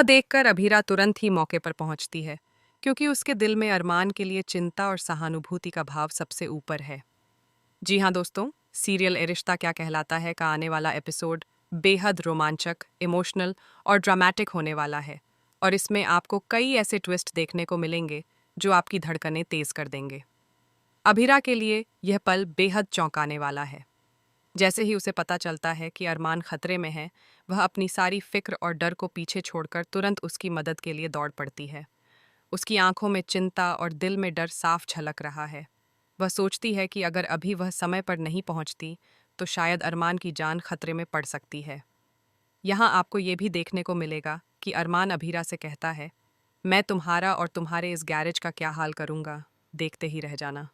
देखकर अभीरा तुरंत ही मौके पर पहुंचती है, क्योंकि उसके दिल में अरमान के लिए चिंता और सहानुभूति का भाव सबसे ऊपर है। जी हाँ दोस्तों, सीरियल ए रिश्ता क्या कहलाता है का आने वाला एपिसोड बेहद रोमांचक, इमोशनल और ड्रामेटिक होने वाला है। और इसमें आपको कई ऐसे ट्विस्ट देखने को मिलेंगे जो आपकी धड़कनें तेज कर देंगे। अभीरा के लिए यह पल बेहद चौंकाने वाला है। जैसे ही उसे पता चलता है कि अरमान खतरे में है, वह अपनी सारी फिक्र और डर को पीछे छोड़कर तुरंत उसकी मदद के लिए दौड़ पड़ती है। उसकी आंखों में चिंता और दिल में डर साफ झलक रहा है। वह सोचती है कि अगर अभी वह समय पर नहीं पहुंचती, तो शायद अरमान की जान खतरे में पड़ सकती है। यहाँ आपको ये भी देखने को मिलेगा कि अरमान अभीरा से कहता है, मैं तुम्हारा और तुम्हारे इस गैरेज का क्या हाल करूँगा, देखते ही रह जाना।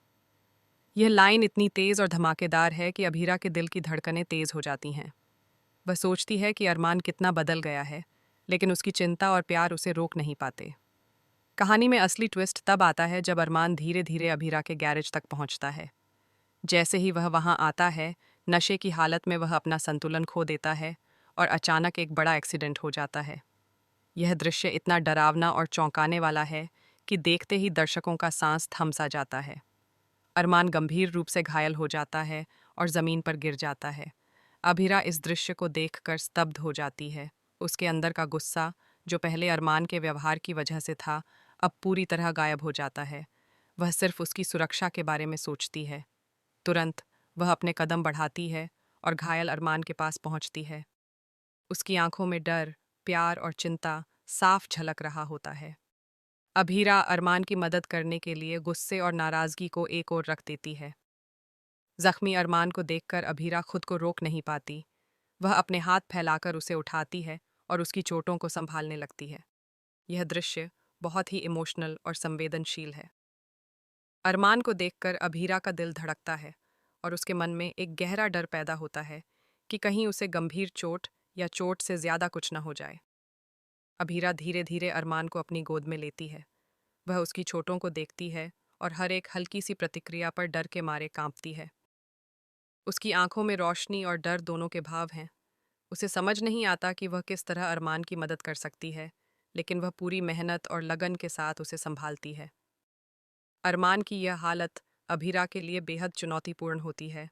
यह लाइन इतनी तेज़ और धमाकेदार है कि अभीरा के दिल की धड़कनें तेज़ हो जाती हैं। वह सोचती है कि अरमान कितना बदल गया है, लेकिन उसकी चिंता और प्यार उसे रोक नहीं पाते। कहानी में असली ट्विस्ट तब आता है जब अरमान धीरे धीरे अभीरा के गैरेज तक पहुंचता है। जैसे ही वह वहां आता है, नशे की हालत में वह अपना संतुलन खो देता है और अचानक एक बड़ा एक्सीडेंट हो जाता है। यह दृश्य इतना डरावना और चौंकाने वाला है कि देखते ही दर्शकों का सांस थम सा जाता है। अरमान गंभीर रूप से घायल हो जाता है और जमीन पर गिर जाता है। अभीरा इस दृश्य को देखकर स्तब्ध हो जाती है। उसके अंदर का गुस्सा, जो पहले अरमान के व्यवहार की वजह से था, अब पूरी तरह गायब हो जाता है। वह सिर्फ उसकी सुरक्षा के बारे में सोचती है। तुरंत वह अपने कदम बढ़ाती है और घायल अरमान के पास पहुंचती है। उसकी आंखों में डर, प्यार और चिंता साफ झलक रहा होता है। अभीरा अरमान की मदद करने के लिए गुस्से और नाराजगी को एक ओर रख देती है। जख्मी अरमान को देखकर अभीरा खुद को रोक नहीं पाती। वह अपने हाथ फैलाकर उसे उठाती है और उसकी चोटों को संभालने लगती है। यह दृश्य बहुत ही इमोशनल और संवेदनशील है। अरमान को देखकर अभीरा का दिल धड़कता है और उसके मन में एक गहरा डर पैदा होता है कि कहीं उसे गंभीर चोट या चोट से ज्यादा कुछ न हो जाए। अभीरा धीरे धीरे अरमान को अपनी गोद में लेती है। वह उसकी चोटों को देखती है और हर एक हल्की सी प्रतिक्रिया पर डर के मारे कांपती है। उसकी आंखों में रोशनी और डर दोनों के भाव हैं। उसे समझ नहीं आता कि वह किस तरह अरमान की मदद कर सकती है, लेकिन वह पूरी मेहनत और लगन के साथ उसे संभालती है। अरमान की यह हालत अभीरा के लिए बेहद चुनौतीपूर्ण होती है।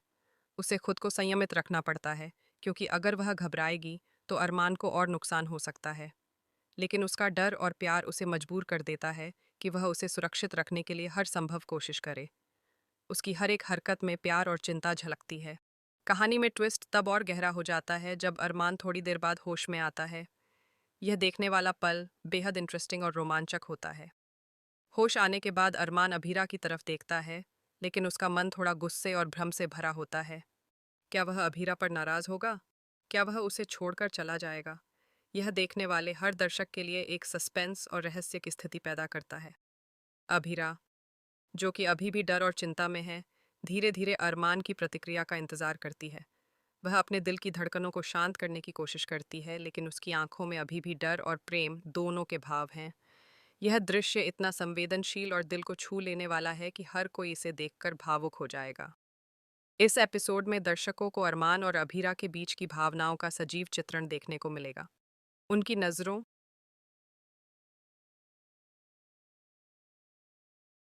उसे खुद को संयमित रखना पड़ता है, क्योंकि अगर वह घबराएगी तो अरमान को और नुकसान हो सकता है। लेकिन उसका डर और प्यार उसे मजबूर कर देता है कि वह उसे सुरक्षित रखने के लिए हर संभव कोशिश करे। उसकी हर एक हरकत में प्यार और चिंता झलकती है। कहानी में ट्विस्ट तब और गहरा हो जाता है जब अरमान थोड़ी देर बाद होश में आता है। यह देखने वाला पल बेहद इंटरेस्टिंग और रोमांचक होता है। होश आने के बाद अरमान अभीरा की तरफ देखता है, लेकिन उसका मन थोड़ा गुस्से और भ्रम से भरा होता है। क्या वह अभीरा पर नाराज होगा? क्या वह उसे छोड़कर चला जाएगा? यह देखने वाले हर दर्शक के लिए एक सस्पेंस और रहस्य की स्थिति पैदा करता है। अभीरा, जो कि अभी भी डर और चिंता में है, धीरे धीरे अरमान की प्रतिक्रिया का इंतजार करती है। वह अपने दिल की धड़कनों को शांत करने की कोशिश करती है, लेकिन उसकी आंखों में अभी भी डर और प्रेम दोनों के भाव हैं। यह दृश्य इतना संवेदनशील और दिल को छू लेने वाला है कि हर कोई इसे देखकर भावुक हो जाएगा। इस एपिसोड में दर्शकों को अरमान और अभीरा के बीच की भावनाओं का सजीव चित्रण देखने को मिलेगा। उनकी नज़रों,